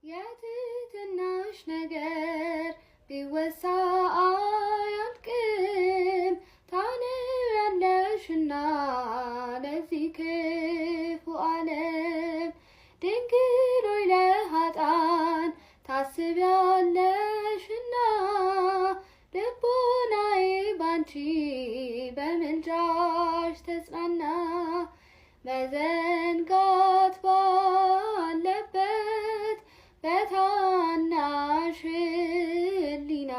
የትትናሽ ነገር ቢወሳ አያልቅም ታንያለሽና ለዚህ ክፉ ዓለም ድንግል ሆይ ለኃጥአን ታስቢያለሽና ልቦናዬ ባንቺ በምልጃሽ ተጽናና። መዘንጋት ባለበት በታናሽ ሕሊና